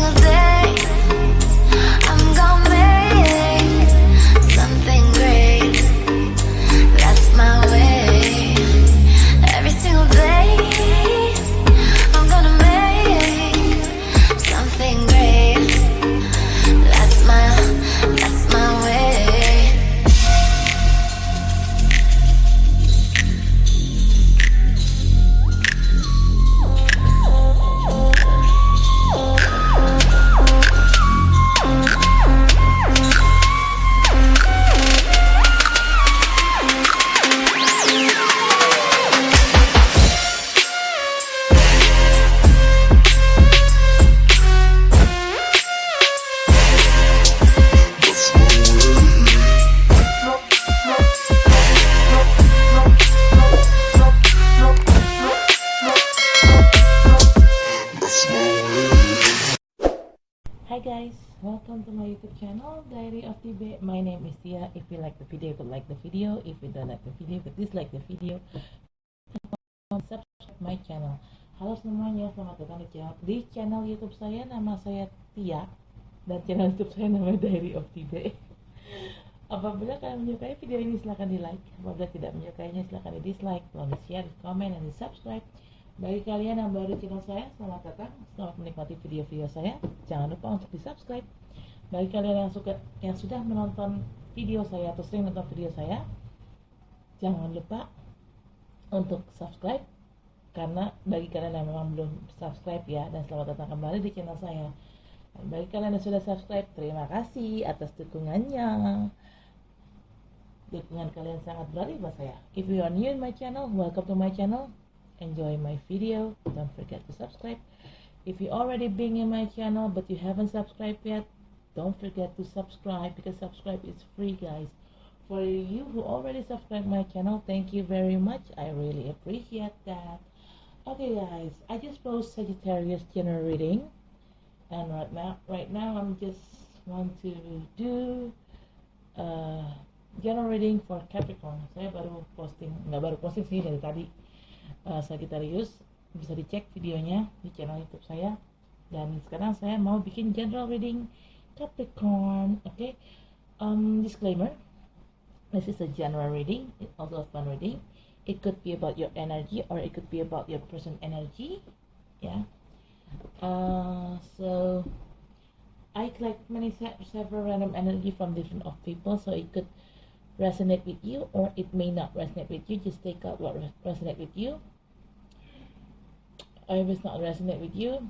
single day I'm gonna make something great. That's my way. Every single day I'm gonna make something great. That's my way. Hi guys, welcome to my YouTube channel, Diary of Tibe. My name is Tia. If you like the video, you could like the video. If you don't like the video, you could dislike the video. Subscribe my channel. Halo semuanya, selamat datang di channel YouTube saya. Nama saya Tia dan channel YouTube saya namanya Diary of Tibe. Apabila kalian menyukai video ini, silahkan di like. Apabila tidak menyukainya, silahkan di dislike. Tolong di share, di komen, dan di subscribe. Bagi kalian yang baru channel saya, selamat datang, selamat menikmati video-video saya. Jangan lupa untuk di subscribe. Bagi kalian yang sudah menonton video saya atau sering nonton video saya, jangan lupa untuk subscribe. Karena bagi kalian yang memang belum subscribe ya, dan selamat datang kembali di channel saya. Dan bagi kalian yang sudah subscribe, terima kasih atas dukungannya. Dukungan kalian sangat berarti buat saya. If you are new in my channel, welcome to my channel. Enjoy my video. Don't forget to subscribe. If you already been in my channel but you haven't subscribed yet, don't forget to subscribe, because subscribe is free, guys. For you who already subscribed my channel, thank you very much. I really appreciate that. Okay guys, I just post Sagittarius general reading, and right now I'm just want to do general reading for Capricorn. Saya baru posting, nggak baru posting sih, dari tadi. Sagittarius, bisa dicek videonya di channel YouTube saya. Dan sekarang saya mau bikin general reading Capricorn. Okay, disclaimer, this is a general reading, it's also a fun reading. It could be about your energy or it could be about your person energy. Yeah. So I collect several random energy from different of people, so it could resonate with you or it may not resonate with you. Just take out what resonate with you. If it's not resonate with you,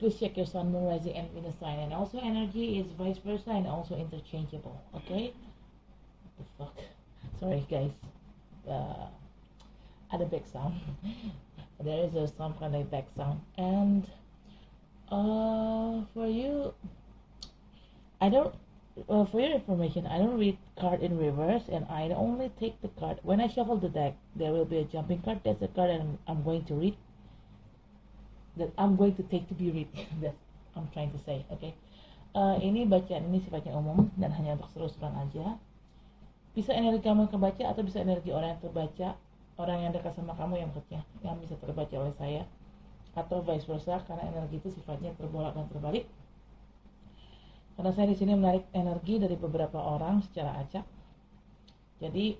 please check your sun, moon, rising, and Venus sign. And also energy is vice versa and also interchangeable. Okay, what the fuck, sorry guys, ada back sound. There is some kind of back sound. And for you, for your information, I don't read card in reverse, and I only take the card when I shuffle the deck. There will be a jumping card. That's the card and I'm going to read, that I'm going to take to be read. That I'm trying to say. Okay. Ini bacaan ini sifatnya umum dan hanya untuk seru-seruan aja. Bisa energi kamu yang kebaca atau bisa energi orang yang terbaca, orang yang dekat sama kamu yang maksudnya, yang bisa terbaca oleh saya, atau vice versa, karena energi itu sifatnya terbolak dan terbalik. Karena saya di sini menarik energi dari beberapa orang secara acak. Jadi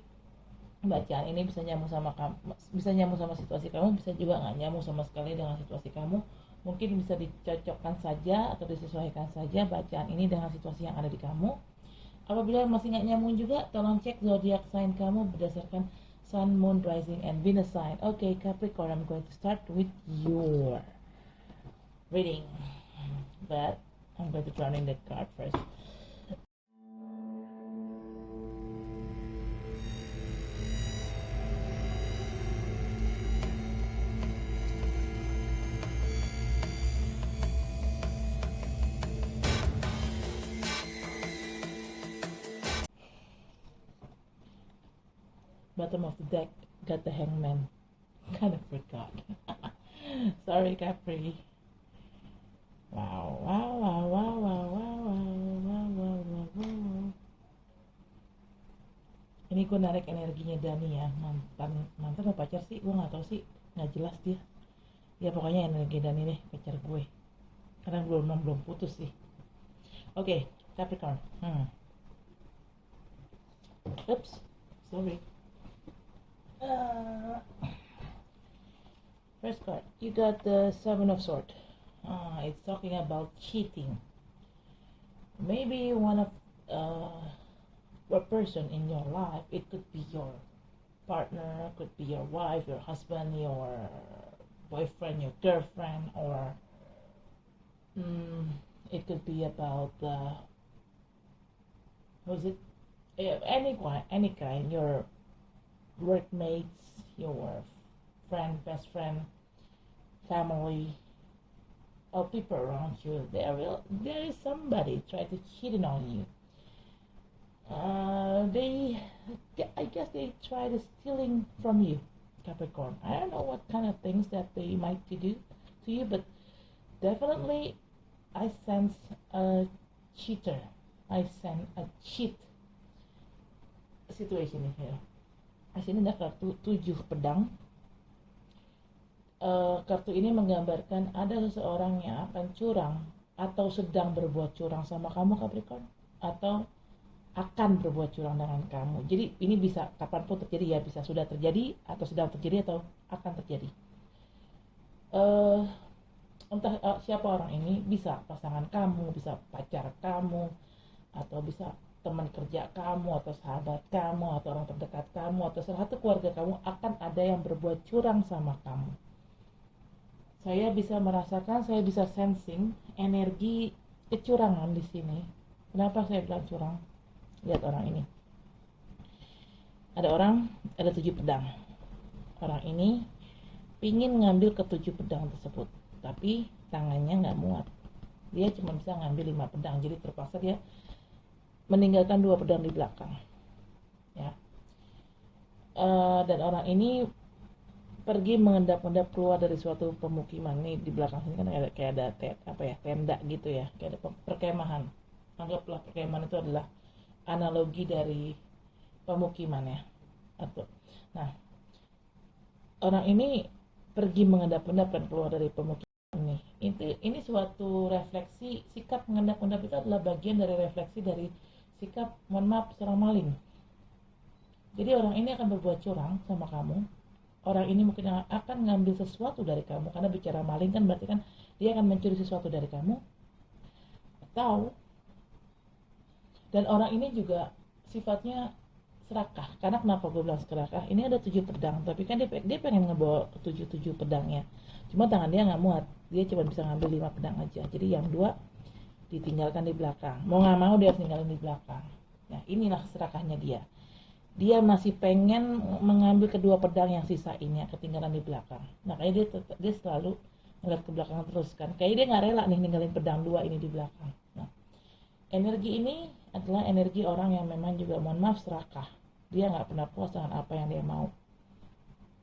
bacaan ini bisa nyambung sama kamu, bisa nyambung sama situasi kamu, bisa juga nggak nyambung sama sekali dengan situasi kamu. Mungkin bisa dicocokkan saja atau disesuaikan saja bacaan ini dengan situasi yang ada di kamu. Apabila masih nggak nyambung juga, tolong cek zodiak sign kamu berdasarkan sun, moon, rising, and Venus sign. Okay, Capricorn, I'm going to start with your reading, but I'm going to draw in the card first. Bottom of the deck got the Hangman. Kind of forgot. Sorry, Capri. Wow. Ini gue narik energinya Dani ya, mantan atau pacar sih, gue nggak tahu sih, nggak jelas dia. Ya pokoknya energi Dani deh, pacar gue. karena belum putus sih. Oke, Capricorn. Oops, sorry. First card, you got the Seven of Swords. It's talking about cheating. Maybe one of a person in your life, it could be your partner, could be your wife, your husband, your boyfriend, your girlfriend, or it could be about any kind, your workmates, your friend, best friend, family, or people around you. There is somebody try to cheat on you. I guess they try to stealing from you, Capricorn. I don't know what kind of things that they might do to you, but definitely I sense a cheater. I sense a cheat situation here. Di sini ada kartu 7 pedang. Kartu ini menggambarkan ada seseorang yang akan curang atau sedang berbuat curang sama kamu, Capricorn, atau akan berbuat curang dengan kamu. Jadi ini bisa kapanpun terjadi ya, bisa sudah terjadi atau sedang terjadi atau akan terjadi. Entah siapa orang ini, bisa pasangan kamu, bisa pacar kamu, atau bisa teman kerja kamu, atau sahabat kamu, atau orang terdekat kamu, atau salah satu keluarga kamu akan ada yang berbuat curang sama kamu. Saya bisa merasakan, saya bisa sensing energi kecurangan di sini. Kenapa saya bilang curang? Lihat orang ini. Ada 7 pedang. Orang ini pingin ngambil ke-7 pedang tersebut, tapi tangannya nggak muat. Dia cuma bisa ngambil 5 pedang, jadi terpaksa dia meninggalkan 2 pedang di belakang. Ya. Dan orang ini pergi mengendap-endap keluar dari suatu pemukiman. Nih di belakang sini kan kayak ada tenda gitu ya, kayak ada perkemahan. Anggaplah perkemahan itu adalah analogi dari pemukiman ya. Nah, orang ini pergi mengendap-endap dan keluar dari pemukiman ini. Ini suatu refleksi. Sikap mengendap-endap itu adalah bagian dari refleksi dari sikap, mohon maaf, seorang maling. Jadi orang ini akan berbuat curang sama kamu. Orang ini mungkin akan ngambil sesuatu dari kamu, karena bicara maling kan berarti kan dia akan mencuri sesuatu dari kamu. Dan orang ini juga sifatnya serakah. Karena kenapa gue bilang serakah? Ini ada 7 pedang, tapi kan dia pengen ngebawa ke 7 pedangnya. Cuma tangan dia nggak muat, dia cuma bisa ngambil 5 pedang aja. Jadi yang 2 ditinggalkan di belakang. Mau nggak mau dia harus tinggalin di belakang. Nah, inilah serakahnya dia. Dia masih pengen mengambil kedua pedang yang sisa ini, ketinggalan di belakang. Nah, kayaknya dia selalu ngeliat ke belakang terus kan. Kayaknya dia nggak rela nih ninggalin pedang 2 ini di belakang. Nah, energi ini adalah energi orang yang memang juga, mohon maaf, serakah. Dia nggak pernah puas dengan apa yang dia mau.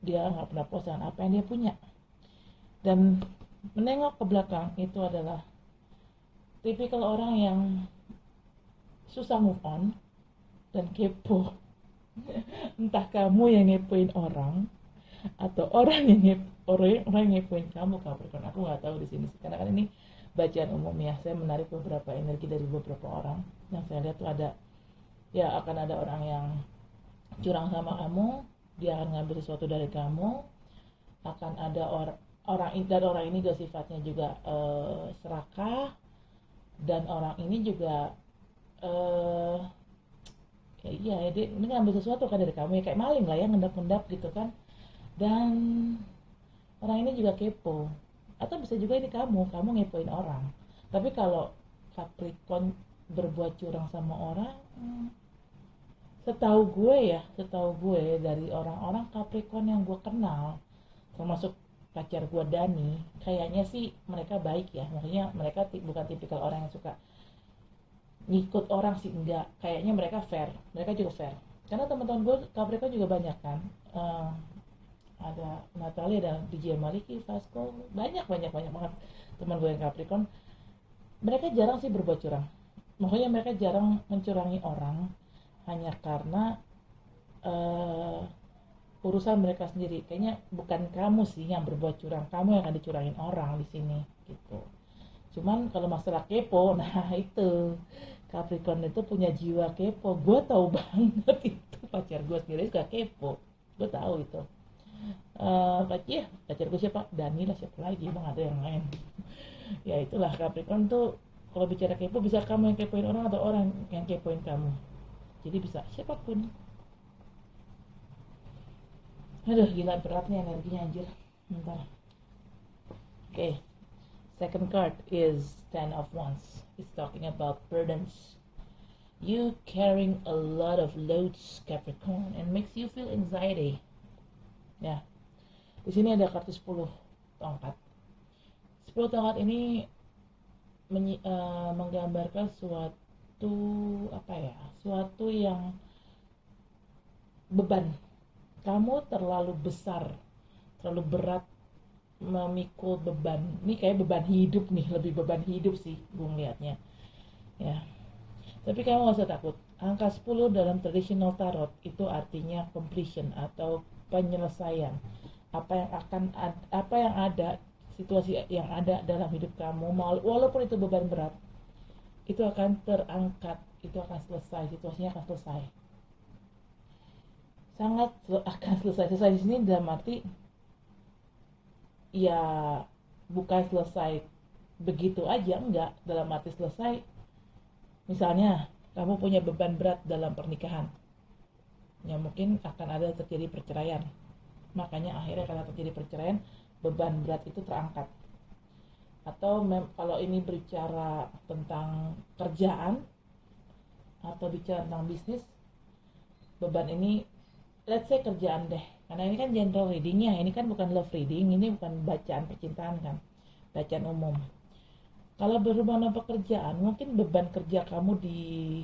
Dia nggak pernah puas dengan apa yang dia punya. Dan menengok ke belakang itu adalah tipikal orang yang susah move on dan kepo. Entah kamu yang ngepoin orang atau orang yang ngepoin kamu, Capricorn. Aku nggak tahu di sini sih, karena kan ini bacaan umum ya. Saya menarik beberapa energi dari beberapa orang. Yang saya lihat tuh akan ada orang yang curang sama kamu, dia akan ngambil sesuatu dari kamu. Akan ada orang ini juga sifatnya juga serakah, dan orang ini juga dia ngambil sesuatu kan dari kamu, ya kayak maling lah ya, ngendap-ngendap gitu kan. Dan orang ini juga kepo, atau bisa juga ini kamu ngepoin orang. Tapi kalau Capricorn berbuat curang sama orang, setahu gue dari orang-orang Capricorn yang gue kenal, termasuk pacar gue Dani, kayaknya sih mereka baik ya. Maksudnya mereka bukan tipikal orang yang suka ngikut orang sih, enggak. Kayaknya mereka juga fair. Karena teman-teman gue Capricorn juga banyak kan. Ada Natalia, ada DJ Maliki, Vasco, banyak banget teman gue yang Capricorn. Mereka jarang sih berbuat curang. Makanya mereka jarang mencurangi orang hanya karena urusan mereka sendiri. Kayaknya bukan kamu sih yang berbuat curang, kamu yang akan dicurangin orang di sini gitu. Cuman kalau masalah kepo, nah itu Capricorn itu punya jiwa kepo. Gue tahu banget itu, pacar gue sendiri suka kepo. Gue tahu itu. Pacar gue siapa? Dani lah, siapa lagi, emang ada yang lain. Ya itulah, Capricorn tuh kalau bicara kepo, bisa kamu yang kepoin orang atau orang yang kepoin kamu. Jadi bisa siapapun. Aduh, gila beratnya energinya anjir. Bentar. Oke. Second card is Ten of Wands. It's talking about burdens. You carrying a lot of loads, Capricorn, and makes you feel anxiety. Ya. Di sini ada kartu 10 tongkat. 10 tongkat ini menggambarkan suatu suatu yang beban. Kamu terlalu besar, terlalu berat memikul beban. Ini kayak beban hidup nih, lebih beban hidup sih gue ngeliatnya. Ya. Tapi kamu gak usah takut. Angka 10 dalam traditional tarot itu artinya completion atau penyelesaian. Apa yang ada, situasi yang ada dalam hidup kamu, walaupun itu beban berat, itu akan terangkat, itu akan selesai, situasinya akan selesai. Sangat akan selesai di sini dalam arti ya bukan selesai begitu aja, enggak, dalam arti selesai. Misalnya kamu punya beban berat dalam pernikahan, ya mungkin akan ada terjadi perceraian, makanya akhirnya karena terjadi perceraian beban berat itu terangkat. Atau kalau ini berbicara tentang kerjaan atau bicara tentang bisnis, beban ini, let's say kerjaan deh, karena ini kan general readingnya, ini kan bukan love reading, ini bukan bacaan percintaan kan, bacaan umum. Kalau berhubungan dengan pekerjaan, mungkin beban kerja kamu di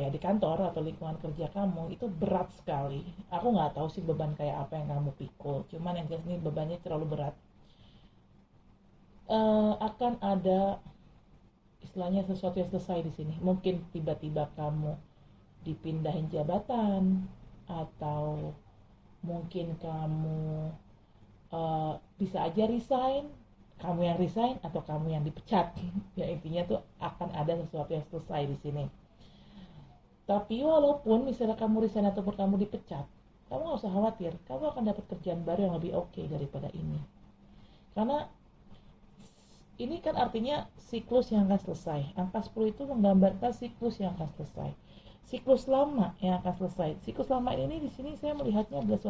di kantor atau lingkungan kerja kamu itu berat sekali. Aku nggak tahu sih beban kayak apa yang kamu pikul, cuman yang jelas ini bebannya terlalu berat. Akan ada istilahnya sesuatu yang selesai di sini. Mungkin tiba-tiba kamu dipindahin jabatan, atau mungkin kamu bisa aja resign, kamu yang resign atau kamu yang dipecat. Ya intinya tuh akan ada sesuatu yang selesai di sini. Tapi walaupun misalnya kamu resign ataupun kamu dipecat, kamu gak usah khawatir, kamu akan dapat kerjaan baru yang lebih oke daripada ini. Karena ini kan artinya siklus yang akan selesai. Angka 10 itu menggambarkan siklus yang akan selesai. Siklus lama yang akan selesai. Siklus lama ini di sini saya melihatnya adalah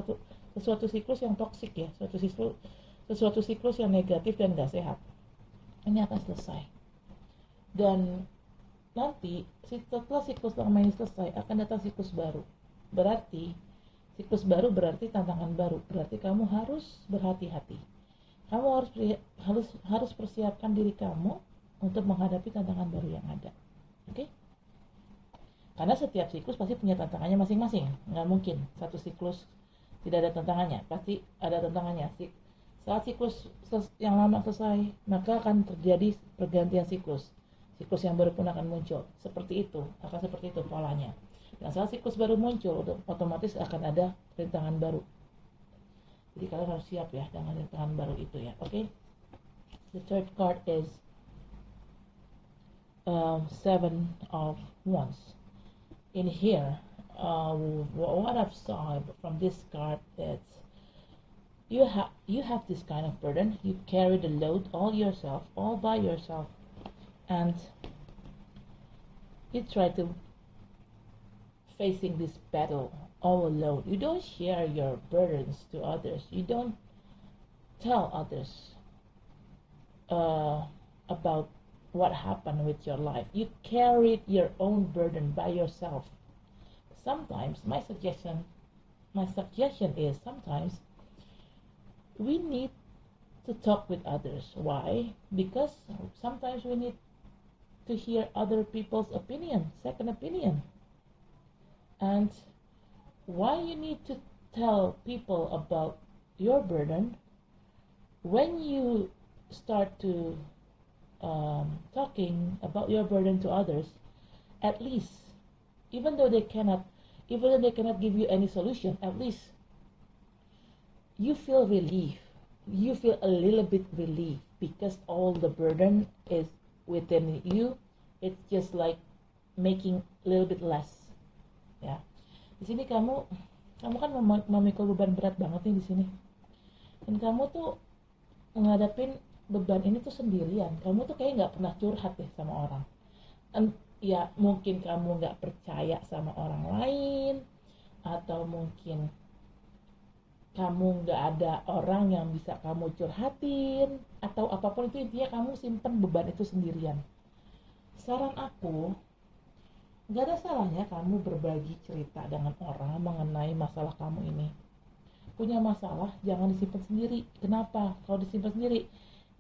sesuatu siklus yang toksik ya, sesuatu siklus yang negatif dan gak sehat. Ini akan selesai. Dan nanti setelah siklus lama ini selesai akan datang siklus baru. Berarti siklus baru berarti tantangan baru. Berarti kamu harus berhati-hati. Kamu harus persiapkan diri kamu untuk menghadapi tantangan baru yang ada. Oke? Karena setiap siklus pasti punya tantangannya masing-masing. Nggak mungkin satu siklus tidak ada tantangannya. Pasti ada tantangannya. Saat siklus yang lama selesai, maka akan terjadi pergantian siklus. Siklus yang baru pun akan muncul. Seperti itu, akan seperti itu polanya. Dan saat siklus baru muncul, otomatis akan ada rintangan baru. Jadi kalian harus siap ya dengan rintangan baru itu ya. Oke? The third card is Seven of Wands. In here, what I've saw from this card is you have this kind of burden. You carry the load all by yourself, and you try to facing this battle all alone. You don't share your burdens to others. You don't tell others about what happened with your life. You carried your own burden by yourself. Sometimes my suggestion is sometimes we need to talk with others. Why? Because sometimes we need to hear other people's opinion, second opinion. And why you need to tell people about your burden? When you start to talking about your burden to others, at least, even though they cannot give you any solution, at least you feel relief. you feel a little bit relief because all the burden is within you. It's just like making a little bit less. Ya, di sini kamu kan memikul beban berat banget nih di sini. Dan kamu tuh ngadapin beban ini tuh sendirian. Kamu tuh kayak nggak pernah curhat deh sama orang. Ya mungkin kamu nggak percaya sama orang lain, atau mungkin kamu nggak ada orang yang bisa kamu curhatin, atau apapun itu, intinya kamu simpen beban itu sendirian. Saran aku, nggak ada salahnya kamu berbagi cerita dengan orang mengenai masalah kamu ini. Punya masalah jangan disimpan sendiri. Kenapa? Kalau disimpan sendiri,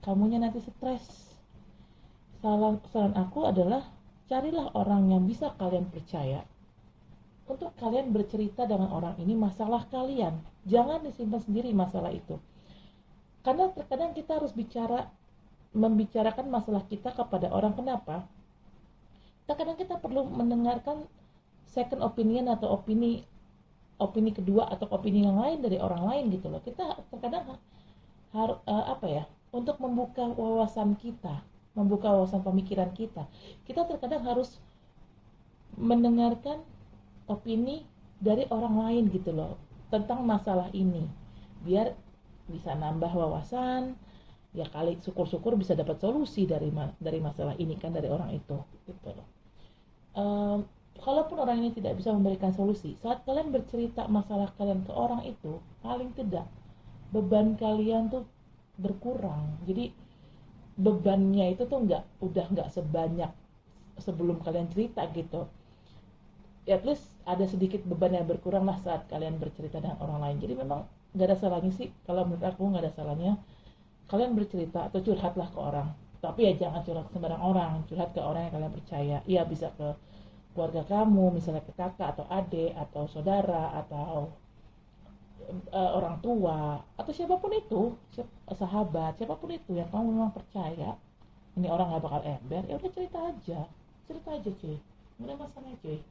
kamunya nanti stres. Saran aku adalah carilah orang yang bisa kalian percaya untuk kalian bercerita dengan orang ini masalah kalian. Jangan disimpan sendiri masalah itu. Karena terkadang kita harus membicarakan masalah kita kepada orang. Kenapa? Terkadang kita perlu mendengarkan second opinion atau opini kedua atau opini yang lain dari orang lain gitu loh. Kita terkadang harus untuk membuka wawasan kita, membuka wawasan pemikiran kita. Kita terkadang harus mendengarkan opini dari orang lain gitu loh tentang masalah ini, biar bisa nambah wawasan. Ya kali syukur-syukur bisa dapat solusi dari masalah ini kan dari orang itu gitu loh. Kalaupun orang ini tidak bisa memberikan solusi, saat kalian bercerita masalah kalian ke orang itu, paling tidak beban kalian tuh berkurang. Jadi bebannya itu tuh udah nggak sebanyak sebelum kalian cerita gitu. At least ada sedikit beban yang berkurang lah saat kalian bercerita dengan orang lain. Jadi memang nggak ada salahnya sih, kalau menurut aku nggak ada salahnya kalian bercerita atau curhatlah ke orang. Tapi ya jangan curhat ke sembarang orang, curhat ke orang yang kalian percaya. Iya, bisa ke keluarga kamu, misalnya ke kakak atau adik atau saudara atau orang tua atau siapapun itu, sahabat, siapapun itu yang kamu memang percaya ini orang nggak bakal ember, ya udah cerita aja cuy, nggak ada masalah cuy.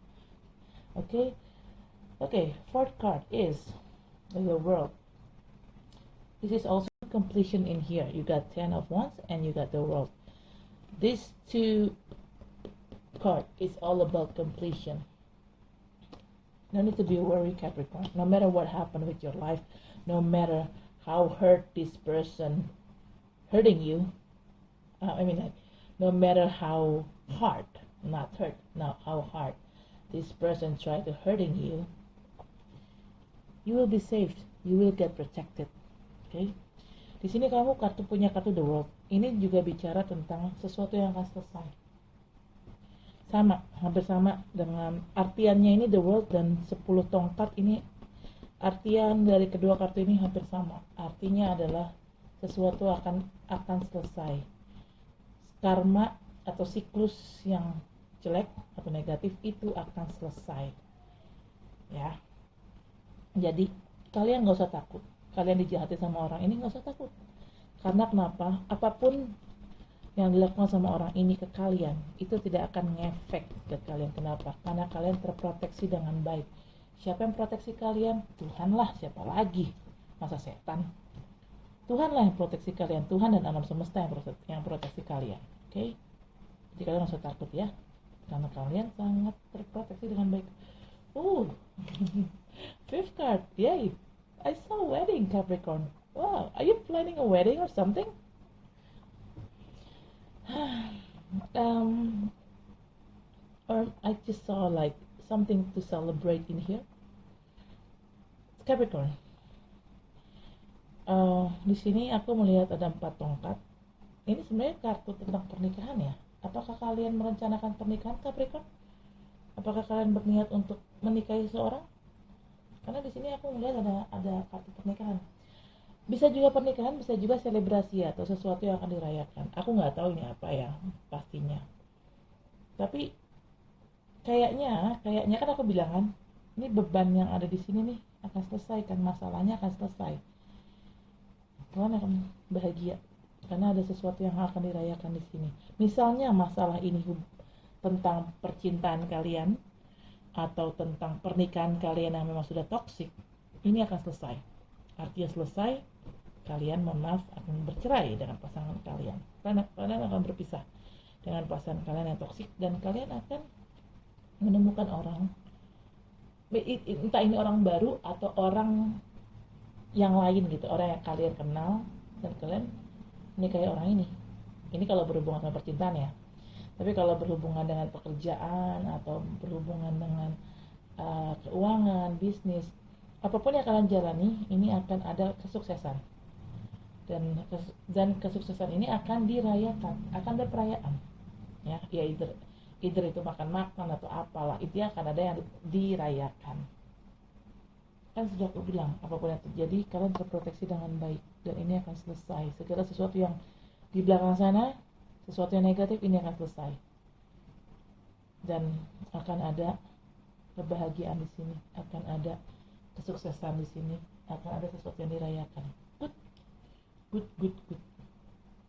Okay, fourth card is the World. This is also completion in here. You got 10 of Wands and you got the World. These two card is all about completion. No need to be worried, Capricorn. No matter what happened with your life, no matter how hurt this person hurting you, no matter how hard, not hurt, now how hard this person tried to hurting you, you will be saved. You will get protected. Okay? Di sini kamu punya kartu The World. Ini juga bicara tentang sesuatu yang akan selesai. Hampir sama dengan artiannya ini The World dan 10 tongkat ini. Artian dari kedua kartu ini hampir sama. Artinya adalah sesuatu akan selesai. Karma atau siklus yang jelek atau negatif itu akan selesai. Ya. Jadi kalian gak usah takut. Kalian dijahati sama orang ini gak usah takut. Karena kenapa? Apapun yang dilakukan sama orang ini ke kalian itu tidak akan ngefek ke kalian. Kenapa? Karena kalian terproteksi dengan baik. Siapa yang proteksi kalian? Tuhan lah, siapa lagi? Masa setan? Tuhan lah yang proteksi kalian. Tuhan dan alam semesta yang proteksi kalian. Oke? Jadi kalian gak usah takut ya, karena kalian sangat terproteksi dengan baik. Fifth card, yay! I saw wedding, Capricorn. Wow, are you planning a wedding or something? Or I just saw like something to celebrate in here. Capricorn. Di sini aku melihat ada 4 tongkat. Ini sebenarnya kartu tentang pernikahan ya. Apakah kalian merencanakan pernikahan, Capricorn? Apakah kalian berniat untuk menikahi seorang? Karena di sini aku melihat ada kartu pernikahan. Bisa juga pernikahan, bisa juga selebrasi atau sesuatu yang akan dirayakan. Aku nggak tahu ini apa ya pastinya. Tapi kayaknya kan aku bilang kan, ini beban yang ada di sini nih akan selesai kan, masalahnya akan selesai. Kalian akan bahagia karena ada sesuatu yang akan dirayakan di sini. Misalnya masalah ini tentang percintaan kalian atau tentang pernikahan kalian yang memang sudah toksik, ini akan selesai. Artinya selesai, kalian akan bercerai dengan pasangan kalian. Kalian akan berpisah dengan pasangan kalian yang toksik, dan kalian akan menemukan orang, entah ini orang baru atau orang yang lain gitu, orang yang kalian kenal dan kalian menikahi orang ini. Ini kalau berhubungan dengan percintaan ya. Tapi kalau berhubungan dengan pekerjaan atau berhubungan dengan keuangan, bisnis, apapun yang kalian jalani, ini akan ada kesuksesan. Dan kesuksesan ini akan dirayakan, akan ada perayaan. Ya either itu makan atau apalah, itu akan ada yang dirayakan. Kan sudah aku bilang, apapun yang terjadi, kalian terproteksi dengan baik, dan ini akan selesai. Segala sesuatu yang di belakang sana, sesuatu yang negatif, ini akan selesai, dan akan ada kebahagiaan di sini, akan ada kesuksesan di sini, akan ada sesuatu yang dirayakan. Good.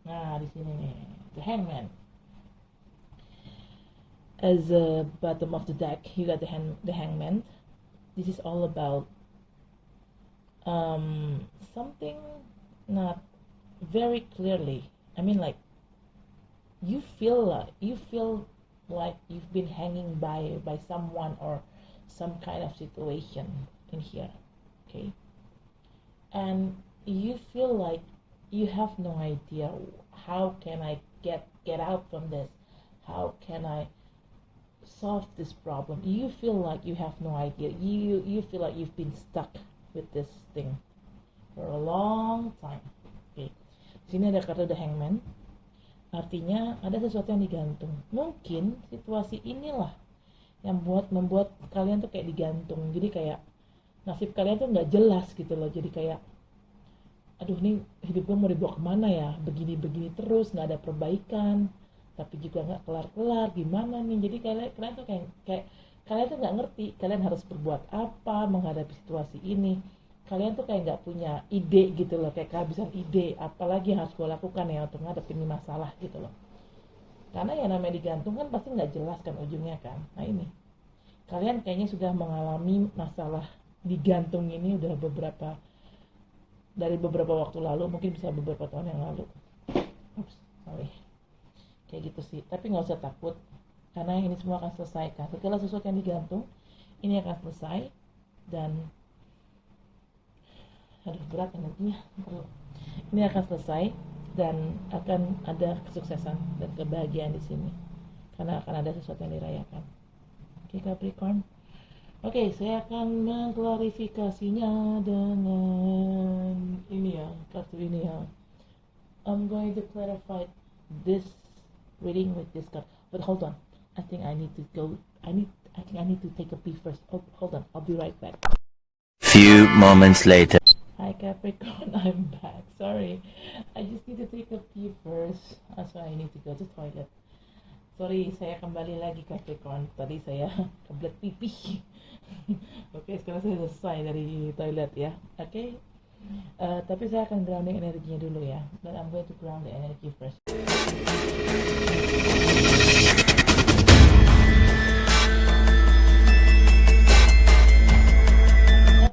Nah, di sini nih, the Hangman. As the bottom of the deck, you got the Hangman. This is all about something not very clearly. I mean, like, you feel like you've been hanging by someone or some kind of situation in here, okay? And you feel like you have no idea, how can I get out from this? How can I solve this problem? You feel like you have no idea. You feel like you've been stuck with this thing for a long time. Okay. Di sini ada kartu The Hangman. Artinya ada sesuatu yang digantung. Mungkin situasi inilah yang membuat kalian tuh kayak digantung. Jadi kayak nasib kalian tuh nggak jelas gitu loh. Jadi kayak, aduh nih hidup gue mau dibawa kemana ya? Begini terus, nggak ada perbaikan. Tapi juga nggak kelar-kelar. Gimana nih? Jadi kalian tuh kayak kalian tuh nggak ngerti. Kalian harus berbuat apa menghadapi situasi ini. Kalian tuh kayak nggak punya ide gitu loh, kayak kehabisan ide, apalagi yang harus gue lakukan ya untuk ngadepin ini masalah gitu loh. Karena yang namanya digantung kan pasti nggak jelas kan ujungnya kan. Nah ini, kalian kayaknya sudah mengalami masalah digantung ini udah dari beberapa waktu lalu, mungkin bisa beberapa tahun yang lalu. Kayak gitu sih. Tapi nggak usah takut, karena ini semua akan selesai kan. Segala sesuatu yang digantung ini akan selesai, dan berat energinya. Ini akan selesai dan akan ada kesuksesan dan kebahagiaan di sini, karena akan ada sesuatu yang dirayakan. Oke, Capricorn. Oke, saya akan mengklarifikasinya dengan ini ya, kartu ini ya. I'm going to clarify this reading with this card. But hold on, I think I need to go. I think I need to take a pee first. Oh, hold on, I'll be right back. Few moments later. Hi Capricorn, I'm back. Sorry, I just need to take a pee first. That's why I need to go to toilet. Sorry, saya kembali lagi Capricorn. Tadi saya kebelet pipi. Oke, sekarang saya selesai dari toilet ya. Oke. Tapi saya akan grounding energinya dulu ya. Dan I'm going to ground the energy first.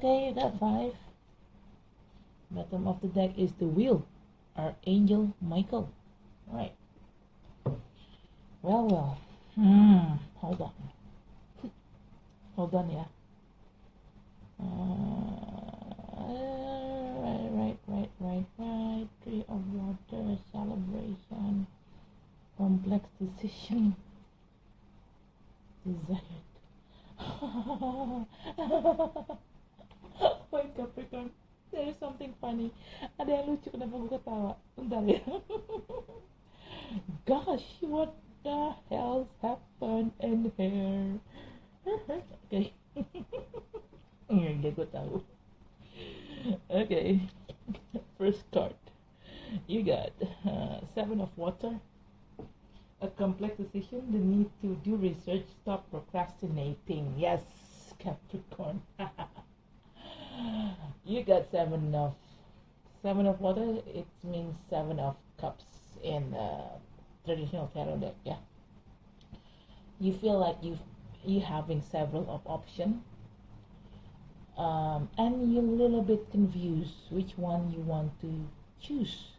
Okay, you got 5. Bottom of the deck is the Wheel, Archangel Michael. Right. Well. Hold on, yeah. Right. Tree of Water, Celebration, Complex Decision, Desired. Wait, Capricorn. There is something funny. Ada yang lucu, kenapa gue ketawa? Bentar ya. Gosh, what the hell happened in here? Okay. Enggak, gue tahu. Okay. First card. You got 7 of Water. A complex decision, the need to do research, stop procrastinating. Yes, Capricorn. You got 7 of Water. It means 7 of Cups in traditional tarot deck. Yeah. You feel like you having several of option. and you're a little bit confused which one you want to choose.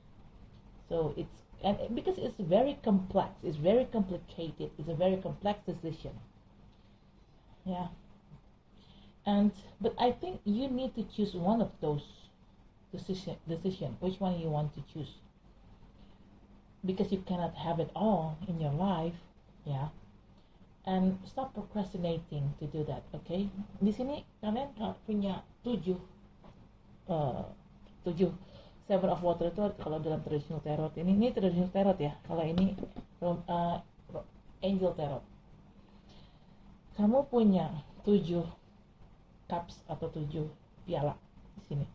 So because it's very complex, it's very complicated, it's a very complex decision. Yeah. But I think you need to choose one of those decision, which one you want to choose, because you cannot have it all in your life. Yeah. And stop procrastinating to do that. Okay, di sini kalian punya 7 Seven of Water itu kalau dalam traditional tarot ini traditional tarot ya. Kalau ini Angel Tarot. Kamu punya 7 cups atau 7 piala di sini.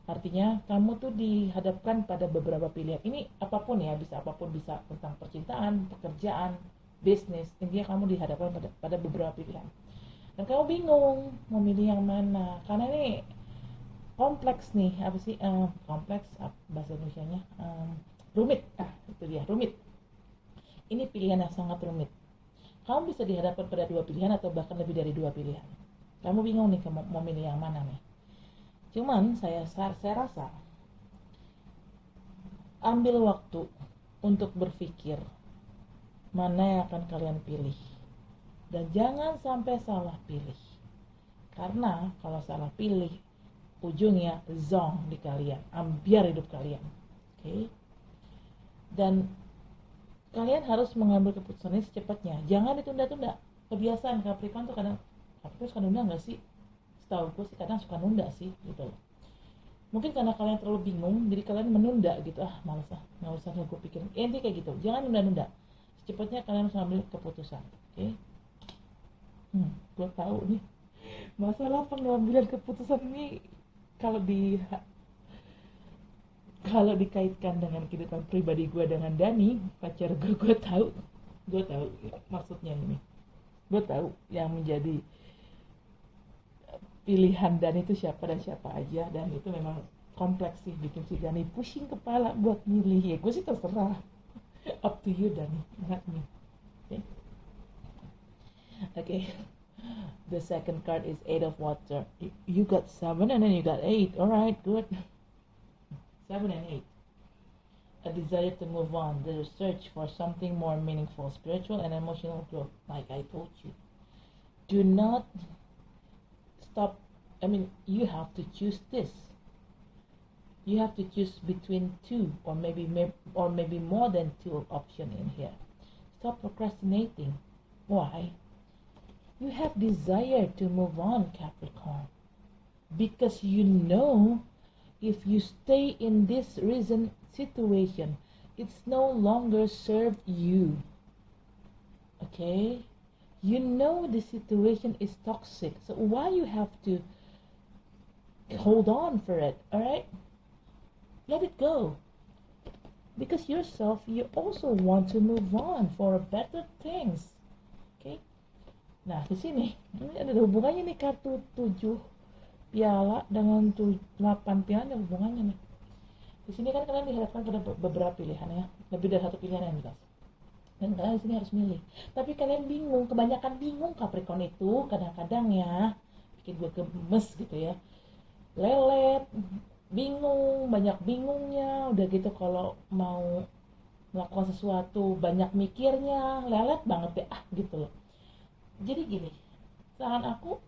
Artinya kamu tuh dihadapkan pada beberapa pilihan. Ini apapun ya, bisa tentang percintaan, pekerjaan, bisnis. Intinya kamu dihadapkan pada beberapa pilihan. Dan kamu bingung mau milih yang mana. Karena ini kompleks nih, kompleks bahasa Indonesianya, rumit. Itu dia, rumit. Ini pilihan yang sangat rumit. Kamu bisa dihadapkan pada 2 pilihan atau bahkan lebih dari 2 pilihan. Kamu bingung nih mau milih yang mana nih. Cuman saya rasa ambil waktu untuk berpikir mana yang akan kalian pilih. Dan jangan sampai salah pilih. Karena kalau salah pilih, ujungnya zong di kalian, ambiar hidup kalian. Oke? Dan kalian harus mengambil keputusan ini secepatnya. Jangan ditunda-tunda. Kebiasaan Capricorn tuh Capricorn suka nunda nggak sih? Setahu gue sih kadang suka nunda sih, gitu loh. Mungkin karena kalian terlalu bingung, jadi kalian menunda gitu. Males nggak usah gue pikirin. Intinya kayak gitu. Jangan nunda-nunda. Secepatnya kalian harus mengambil keputusan. Oke? Gue tahu nih. Masalah pengambilan keputusan ini kalau dikaitkan dengan kehidupan pribadi gue dengan Dani, pacar gue tahu maksudnya ini. Gue tahu yang menjadi pilihan Dani itu siapa dan siapa aja, dan itu memang kompleks sih, bikin si Dani pusing kepala buat milih. Ya gue sih terserah, up to you Dani, not me. Okay. The second card is 8 of Water. You got 7 and then you got 8. Alright, good. 7 and 8. A desire to move on. The search for something more meaningful, spiritual and emotional growth. Like I told you. Do not stop. You have to choose this. You have to choose between 2 or maybe more than 2 options in here. Stop procrastinating. Why? You have desire to move on, Capricorn, because you know if you stay in this recent situation, it's no longer serve you. Okay? You know the situation is toxic, so why you have to hold on for it? Alright? Let it go. Because yourself, you also want to move on for better things. Okay? Nah, di sini ini ada hubungannya nih, kartu 7 piala dengan 8 piala, ada hubungannya nih. Di sini kan kalian dihadapkan pada beberapa pilihan ya, lebih dari 1 pilihan yang jelas. Dan kalian di sini harus milih. Tapi kalian bingung, kebanyakan bingung Capricorn itu kadang-kadang ya, bikin gue gemes gitu ya. Lelet, bingung, banyak bingungnya, udah gitu kalau mau melakukan sesuatu banyak mikirnya, lelet banget ya, gitu loh. Jadi gini, saran aku,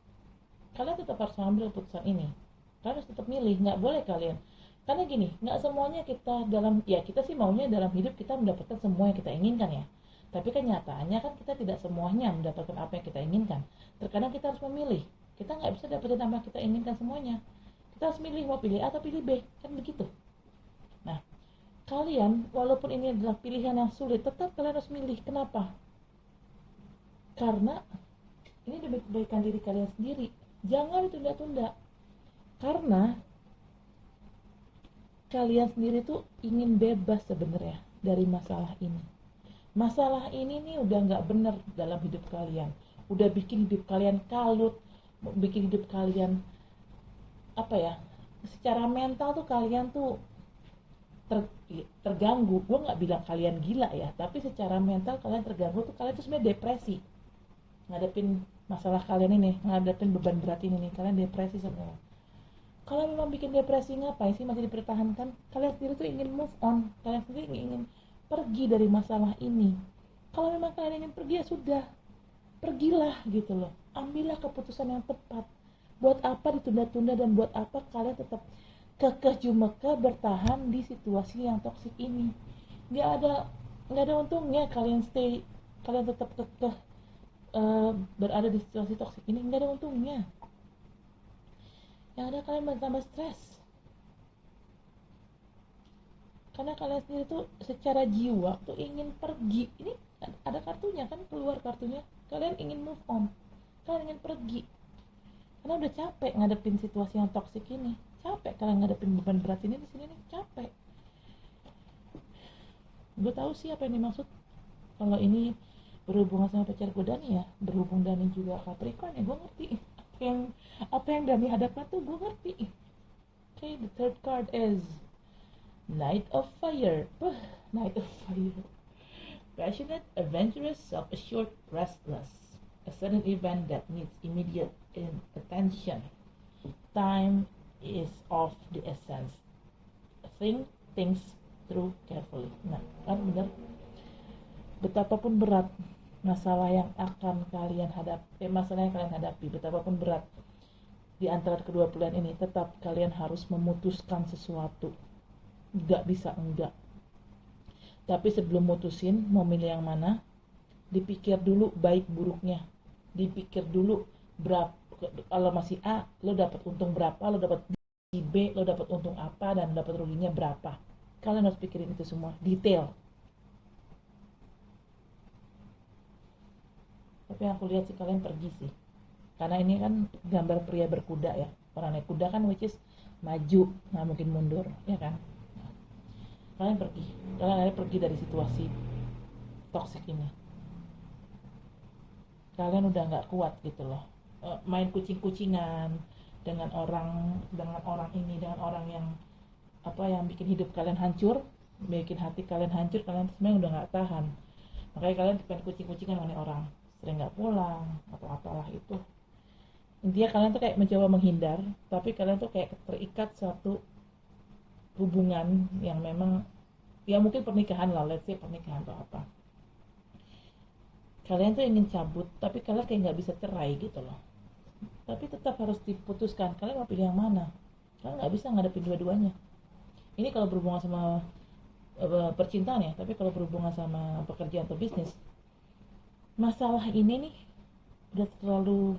kalian tetap harus mengambil keputusan ini. Kalian harus tetap milih, nggak boleh kalian. Karena gini, nggak semuanya kita sih maunya dalam hidup kita mendapatkan semua yang kita inginkan ya. Tapi kan nyataannya kan kita tidak semuanya mendapatkan apa yang kita inginkan. Terkadang kita harus memilih. Kita nggak bisa dapetin apa yang kita inginkan semuanya. Kita harus milih, mau pilih A atau pilih B, kan begitu. Nah, kalian walaupun ini adalah pilihan yang sulit, tetap kalian harus milih. Kenapa? Karena ini demi kebaikan diri kalian sendiri. Jangan ditunda-tunda. Karena kalian sendiri tuh ingin bebas sebenarnya dari masalah ini. Masalah ini nih udah nggak bener dalam hidup kalian. Udah bikin hidup kalian kalut, bikin hidup kalian secara mental tuh kalian tuh terganggu. Gue nggak bilang kalian gila ya, tapi secara mental kalian terganggu tuh, kalian tuh sebenarnya depresi ngadepin masalah kalian ini, ngadepin beban berat ini nih, kalian depresi sebenarnya. Kalau memang bikin depresi, ngapain sih masih dipertahankan? Kalian sendiri tuh ingin move on, kalian sendiri ingin pergi dari masalah ini. Kalau memang kalian ingin pergi, ya sudah, pergilah gitu loh. Ambillah keputusan yang tepat. Buat apa ditunda-tunda, dan buat apa kalian tetap kekeh jumeka bertahan di situasi yang toksik ini? Nggak ada untungnya kalian tetap kekeh berada di situasi toksik ini. Nggak ada untungnya. Yang ada kalian bertambah stres, karena kalian sendiri tuh secara jiwa tuh ingin pergi. Ini ada kartunya kan, keluar kartunya, kalian ingin move on, kalian ingin pergi karena udah capek ngadepin situasi yang toksik ini, capek kalian ngadepin beban berat ini di sini nih, capek. Gue tahu sih apa yang dimaksud kalau ini berhubungan sama pacar gue Dani ya, berhubung Dani juga Capricorn ya, gue ngerti apa yang Dani hadapkan tuh, gue ngerti. Okay, the third card is Knight of Fire. Knight of Fire. Passionate, adventurous, self-assured, restless. A sudden event that needs immediate attention. Time is of the essence. Think things through carefully. Nah, kan bener. Betapapun berat masalah yang akan kalian hadapi, betapapun berat di antara kedua pilihan ini, tetap kalian harus memutuskan sesuatu. Nggak bisa enggak. Tapi sebelum mutusin mau milih yang mana, dipikir dulu baik buruknya. Dipikir dulu berapa, kalau masih A, lo dapat untung berapa, lo dapat di B, lo dapat untung apa, dan dapat ruginya berapa. Kalian harus pikirin itu semua, detail. Tapi yang aku lihat sih kalian pergi sih, karena ini kan gambar pria berkuda ya, orang naik kuda kan, which is maju, nggak mungkin mundur, ya kan. Nah, kalian pergi dari situasi toksik ini. Kalian udah nggak kuat gitu loh, main kucing-kucingan dengan orang ini, dengan orang yang bikin hidup kalian hancur, bikin hati kalian hancur. Kalian sebenarnya udah nggak tahan, makanya kalian pengen kucing-kucingan sama orang, sering nggak pulang atau apalah itu. Intinya kalian tuh kayak mencoba menghindar, tapi kalian tuh kayak terikat satu hubungan yang memang ya mungkin pernikahan lah, let's say pernikahan atau apa. Kalian tuh ingin cabut, tapi kalian kayak nggak bisa cerai gitu loh. Tapi tetap harus diputuskan, kalian mau pilih yang mana. Kalian nggak bisa ngadepin dua-duanya. Ini kalau berhubungan sama percintaan ya, tapi kalau berhubungan sama pekerjaan atau bisnis, masalah ini nih udah terlalu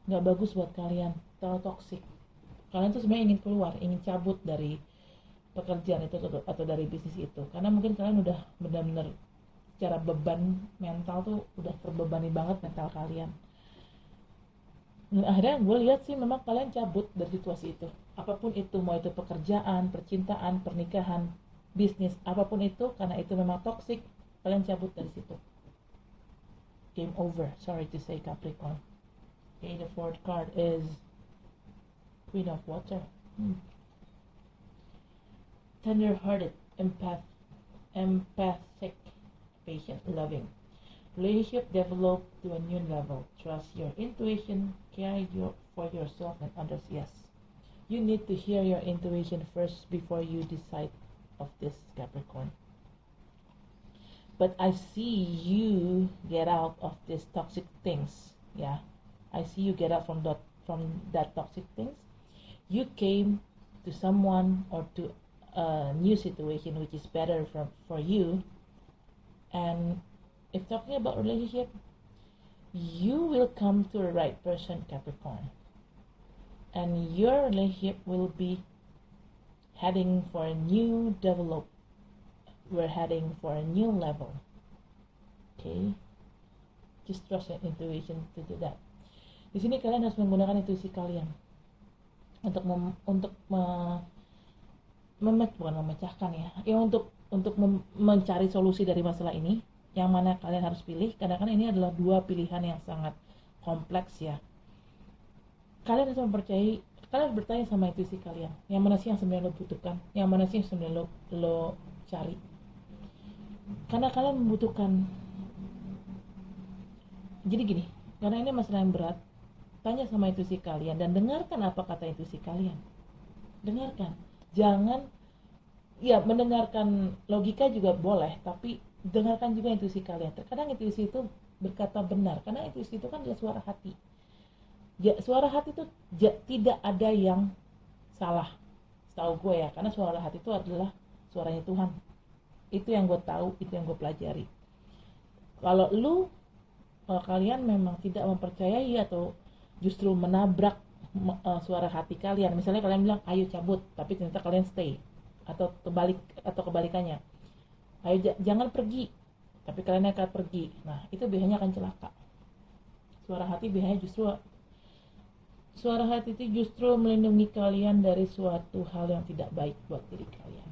nggak bagus buat kalian, terlalu toksik. Kalian tuh sebenarnya ingin keluar, ingin cabut dari pekerjaan itu atau dari bisnis itu, karena mungkin kalian udah benar-benar secara beban mental tuh udah terbebani banget mental kalian. Dan akhirnya gue lihat sih memang kalian cabut dari situasi itu, apapun itu, mau itu pekerjaan, percintaan, pernikahan, bisnis, apapun itu, karena itu memang toksik, kalian cabut dari situ. Game over, sorry to say, Capricorn. Okay, the fourth card is Queen of Water. Tender-hearted, empathic, patient, loving. Relationship develop to a new level. Trust your intuition, care for yourself and others. Yes, you need to hear your intuition first before you decide of this, Capricorn. But I see you get out of these toxic things. Yeah, I see you get out from that toxic things. You came to someone or to a new situation which is better for you. And if talking about relationship, you will come to the right person, Capricorn. And your relationship will be heading for a new develop. We're heading for a new level. Okay, just trust your intuition to do that. Di sini kalian harus menggunakan intuisi kalian untuk memecahkan ya, untuk mencari solusi dari masalah ini. Yang mana kalian harus pilih, karena kan ini adalah dua pilihan yang sangat kompleks ya. Kalian harus mempercayai, kalian harus bertanya sama intuisi kalian, yang mana sih yang sebenarnya lo butuhkan, yang mana sih yang sebenarnya lo cari. Karena kalian membutuhkan. Jadi gini, Karena ini masalah yang berat. Tanya sama intuisi kalian dan dengarkan apa kata intuisi kalian. Dengarkan. Jangan, ya mendengarkan logika juga boleh, tapi dengarkan juga intuisi kalian. Terkadang intuisi itu berkata benar, karena intuisi itu kan adalah suara hati. Suara hati itu tidak ada yang salah, setahu gue ya, karena suara hati itu adalah suaranya Tuhan. Itu yang gue tahu, itu yang gue pelajari. Kalau kalian memang tidak mempercayai atau justru menabrak suara hati kalian, misalnya kalian bilang ayo cabut, tapi ternyata kalian stay, atau kebalikannya, ayo jangan pergi, tapi kalian akan pergi. Nah, itu biasanya akan celaka. Suara hati itu justru melindungi kalian dari suatu hal yang tidak baik buat diri kalian.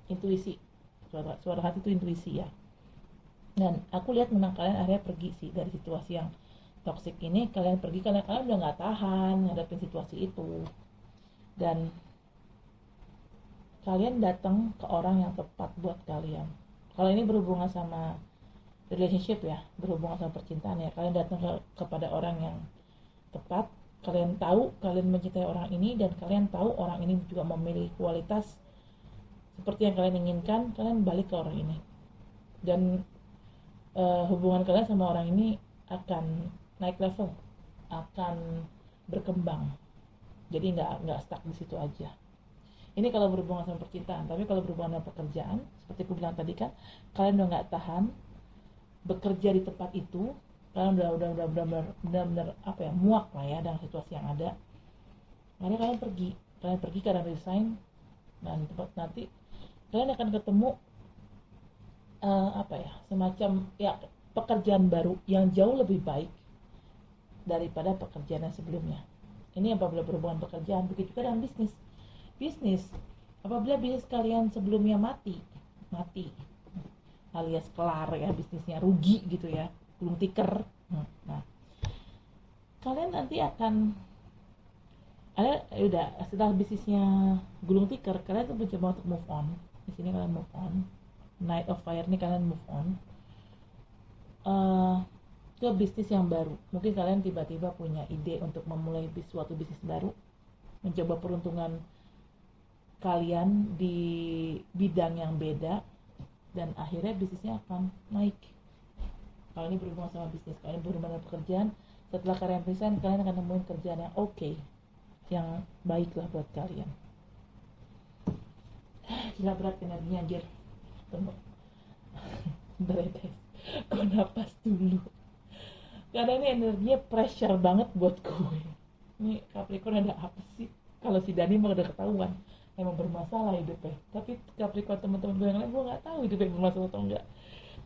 Intuisi, suara hati itu intuisi ya. Dan aku lihat memang kalian akhirnya pergi sih dari situasi yang toksik ini. Kalian pergi karena kalian udah gak tahan ngadepin situasi itu, dan kalian datang ke orang yang tepat buat kalian. Kalau ini berhubungan sama relationship ya, berhubungan sama percintaan ya, kalian datang kepada orang yang tepat. Kalian tahu kalian mencintai orang ini, dan kalian tahu orang ini juga memiliki kualitas seperti yang kalian inginkan. Kalian balik ke orang ini, dan hubungan kalian sama orang ini akan naik level, akan berkembang. Jadi nggak stuck di situ aja. Ini kalau berhubungan sama percintaan. Tapi kalau berhubungan dengan pekerjaan, seperti aku bilang tadi kan, kalian udah nggak tahan bekerja di tempat itu. Kalian udah benar-benar muak lah ya dengan situasi yang ada. Makanya kalian pergi karena resign, dan nanti kalian akan ketemu semacam ya pekerjaan baru yang jauh lebih baik daripada pekerjaan yang sebelumnya. Ini apabila berhubungan pekerjaan. Begitu juga dengan bisnis. Apabila bisnis kalian sebelumnya mati alias kelar ya, bisnisnya rugi gitu ya, gulung tikar. Nah, kalian nanti akan setelah bisnisnya gulung tikar, kalian tuh mencoba untuk move on. Di sini kalian move on. Night of Fire nih, kalian move on ke bisnis yang baru. Mungkin kalian tiba-tiba punya ide untuk memulai suatu bisnis baru, mencoba peruntungan kalian di bidang yang beda, dan akhirnya bisnisnya akan naik. Kalau ini berhubungan sama bisnis. Kalau ini berhubungan dengan pekerjaan, setelah kalian resign, kalian akan nemuin kerjaan yang oke, yang baik lah buat kalian. Gila berat energinya anjir. Bentar ya guys, gue napas dulu, karena ini energinya pressure banget buat gue. Ini Capricorn ada apa sih? Kalau si Dani mah udah ketahuan emang bermasalah hidupnya. Tapi Capricorn teman-teman gue yang lain, gue nggak tahu hidupnya bermasalah atau enggak.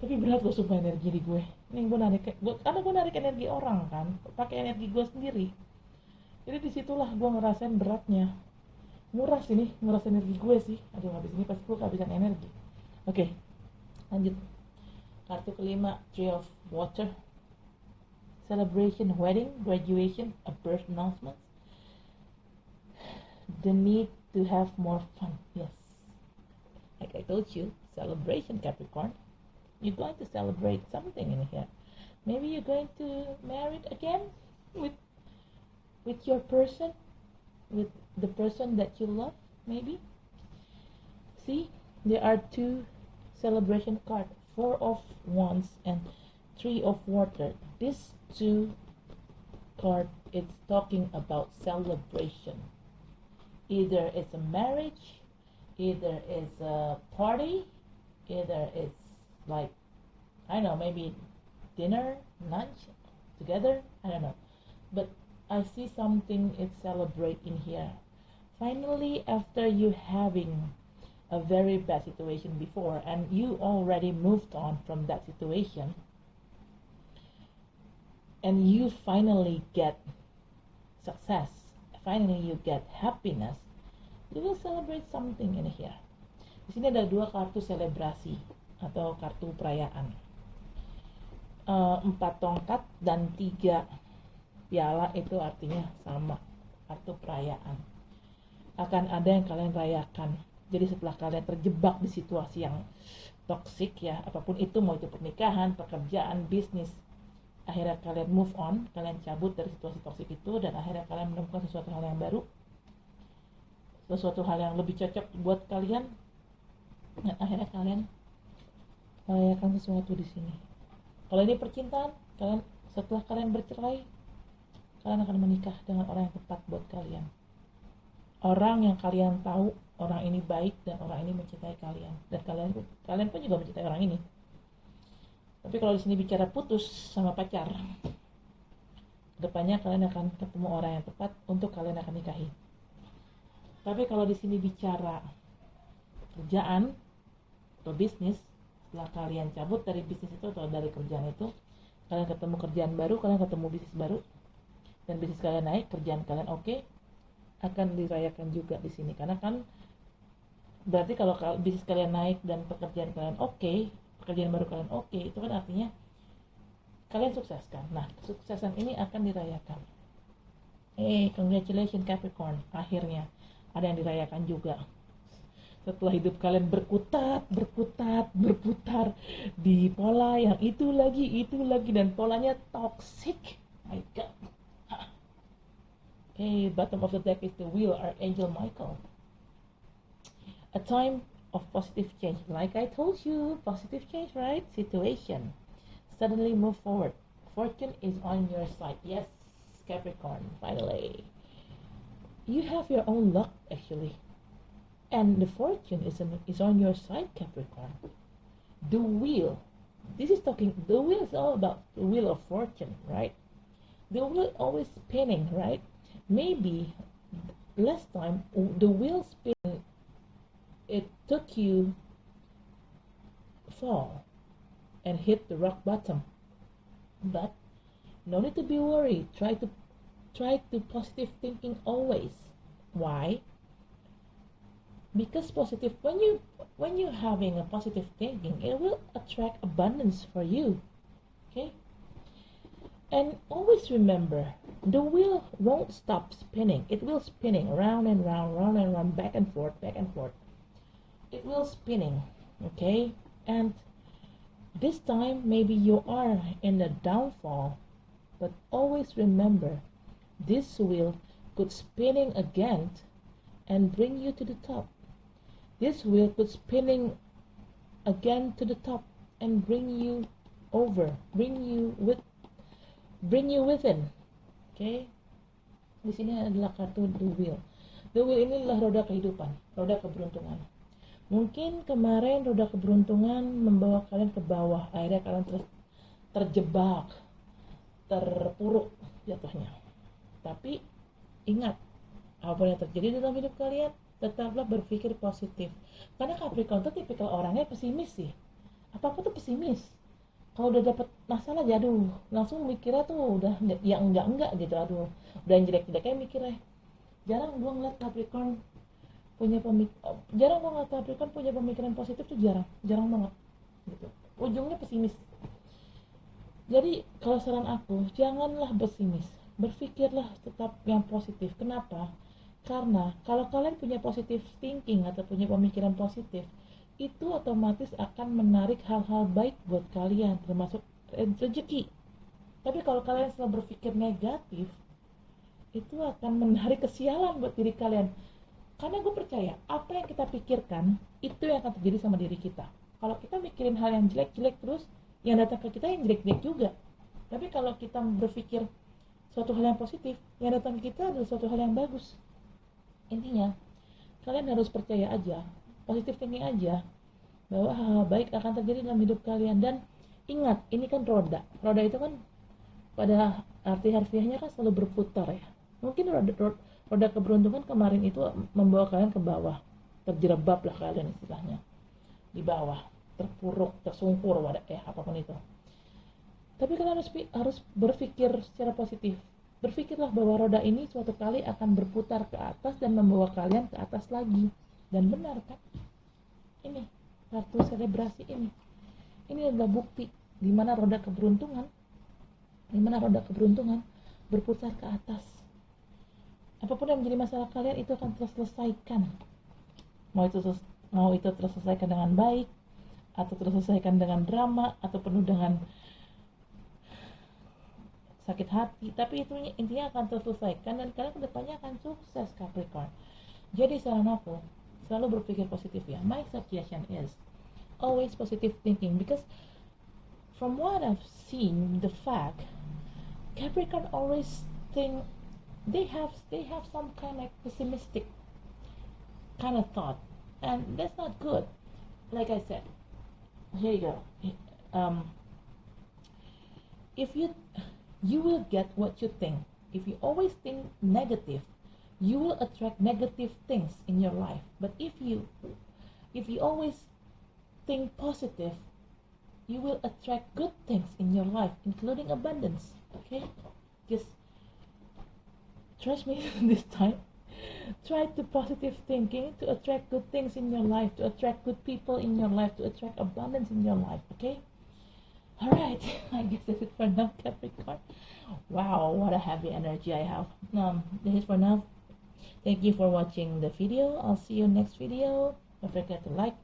Tapi berat loh sumpah energi di gue. Ini karena gue narik energi orang kan, pakai energi gue sendiri. Jadi disitulah gue ngerasain beratnya. Nguras energi gue sih. Aduh, habis ini pasti gue kehabisan energi. Oke, lanjut. Kartu kelima, Three of Water. Celebration, wedding, graduation, a birth announcement. The need to have more fun. Yes, like I told you, celebration, Capricorn. You're going to celebrate something in here. Maybe you're going to marry again with your person, with the person that you love. Maybe. See, there are two celebration cards, Four of Wands and Three of Water. These two cards, it's talking about celebration. Either it's a marriage, either it's a party, either it's like, I don't know, maybe dinner, lunch together, I don't know. But I see something it's celebrate in here. Finally, after you having a very bad situation before, and you already moved on from that situation, and you finally get success, finally you get happiness, you will celebrate something in here. Di sini ada dua kartu selebrasi atau kartu perayaan. 4 tongkat dan 3 piala itu artinya sama, kartu perayaan. Akan ada yang kalian rayakan. Jadi setelah kalian terjebak di situasi yang toksik ya, apapun itu, mau itu pernikahan, pekerjaan, bisnis, akhirnya kalian move on, kalian cabut dari situasi toksik itu, dan akhirnya kalian menemukan sesuatu hal yang baru, sesuatu hal yang lebih cocok buat kalian, dan akhirnya kalian merayakan sesuatu di sini. Kalau ini percintaan, kalian setelah kalian bercerai, kalian akan menikah dengan orang yang tepat buat kalian. Orang yang kalian tahu, orang ini baik dan orang ini mencintai kalian, dan kalian pun juga mencintai orang ini. Tapi kalau di sini bicara putus sama pacar, depannya kalian akan ketemu orang yang tepat untuk kalian akan nikahi. Tapi kalau di sini bicara kerjaan atau bisnis, setelah kalian cabut dari bisnis itu atau dari kerjaan itu, kalian ketemu kerjaan baru, kalian ketemu bisnis baru, dan bisnis kalian naik, kerjaan kalian oke, akan dirayakan juga di sini. Karena kan berarti kalau bisnis kalian naik dan pekerjaan kalian oke, pekerjaan baru kalian oke, itu kan artinya kalian sukses kan. Nah, kesuksesan ini akan dirayakan. Congratulations Capricorn, akhirnya ada yang dirayakan juga. Setelah hidup kalian berputar di pola yang itu lagi, dan polanya toxic. My God. Bottom of the deck is the Wheel, Archangel Michael. A time of positive change. Like I told you, positive change, right? Situation. Suddenly move forward. Fortune is on your side. Yes, Capricorn, finally. You have your own luck, actually. And the fortune is on your side, Capricorn. The wheel. The wheel is all about the wheel of fortune, right? The wheel always spinning, right? Maybe last time the wheel spinning, it took you fall and hit the rock bottom. But no need to be worried. Try to positive thinking always. Why? Because positive, when you're having a positive thinking, it will attract abundance for you. Okay? And always remember, the wheel won't stop spinning. It will spinning round and round, back and forth. It will spinning, okay? And this time, maybe you are in a downfall, but always remember, this wheel could spinning again and bring you to the top. This wheel could spinning again to the top and bring you over, bring you within. Okay? Di sini adalah kartu the wheel. The wheel ini adalah roda kehidupan, roda keberuntungan. Mungkin kemarin roda keberuntungan membawa kalian ke bawah, akhirnya kalian terjebak, terpuruk jatuhnya. Tapi ingat, apapun yang terjadi dalam hidup kalian, tetaplah berpikir positif. Karena Capricorn itu tipikal orangnya pesimis sih. Apa-apa tuh pesimis. Kalau udah dapet masalah, langsung mikirnya tuh udah ya enggak gitu, udah yang jelek-jeleknya mikirnya. Jarang gue ngeliat Capricorn punya pemikiran positif tuh jarang banget gitu. Ujungnya pesimis. Jadi kalau saran aku, janganlah pesimis, berpikirlah tetap yang positif. Kenapa? Karena kalau kalian punya positive thinking atau punya pemikiran positif, itu otomatis akan menarik hal-hal baik buat kalian, termasuk rezeki. Tapi kalau kalian selalu berpikir negatif, itu akan menarik kesialan buat diri kalian. Karena gue percaya, apa yang kita pikirkan, itu yang akan terjadi sama diri kita. Kalau kita mikirin hal yang jelek-jelek terus, yang datang ke kita yang jelek-jelek juga. Tapi kalau kita berpikir suatu hal yang positif, yang datang ke kita adalah suatu hal yang bagus. Intinya, kalian harus percaya aja, positive thinking aja, bahwa hal-hal baik akan terjadi dalam hidup kalian. Dan ingat, ini kan roda. Roda itu kan pada arti harfiahnya kan selalu berputar ya. Mungkin roda keberuntungan kemarin itu membawa kalian ke bawah, terjerembab lah kalian istilahnya di bawah, terpuruk, tersungkur, apapun itu. Tapi kalian harus berpikir secara positif. Berpikirlah bahwa roda ini suatu kali akan berputar ke atas dan membawa kalian ke atas lagi. Dan benar kan? Ini kartu selebrasi ini adalah bukti di mana roda keberuntungan berputar ke atas. Apapun yang menjadi masalah kalian itu akan terselesaikan. Mau itu terselesaikan dengan baik, atau terselesaikan dengan drama, atau penuh dengan sakit hati, tapi itu intinya akan terselesaikan dan kalian kedepannya akan sukses Capricorn. Jadi saran aku, selalu berpikir positif ya. My suggestion is always positive thinking, because from what I've seen, the fact Capricorn always think they have some kind of pessimistic kind of thought, and that's not good. Like I said, here you go. If you will get what you think. If you always think negative, you will attract negative things in your life. But if you always think positive, you will attract good things in your life, including abundance. Okay, just trust me this time. Try to positive thinking to attract good things in your life, to attract good people in your life, to attract abundance in your life. Okay. Alright, I guess that's it for now, Capricorn. Wow, what a heavy energy I have. This is for now. Thank you for watching the video. I'll see you next video. Don't forget to like,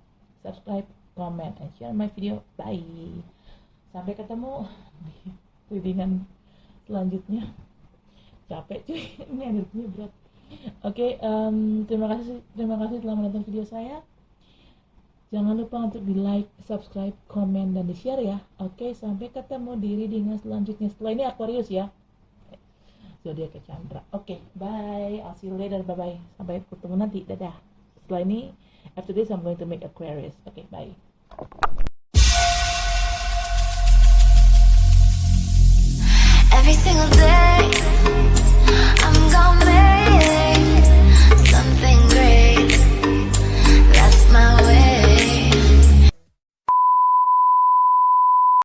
subscribe, comment, and share my video. Bye. Sampai ketemu di readingan selanjutnya. Capek cuy, ini energinya berat. Oke, terima kasih telah menonton video saya. Jangan lupa untuk di like, subscribe, komen, dan di share ya. Oke, sampai ketemu di readingan selanjutnya. Setelah ini Aquarius ya, zodiak Chandra. Oke, bye. I'll see you later. Bye bye. Sampai ketemu nanti. Dadah. Setelah ini, after this I'm going to make Aquarius. Oke, bye. Every single day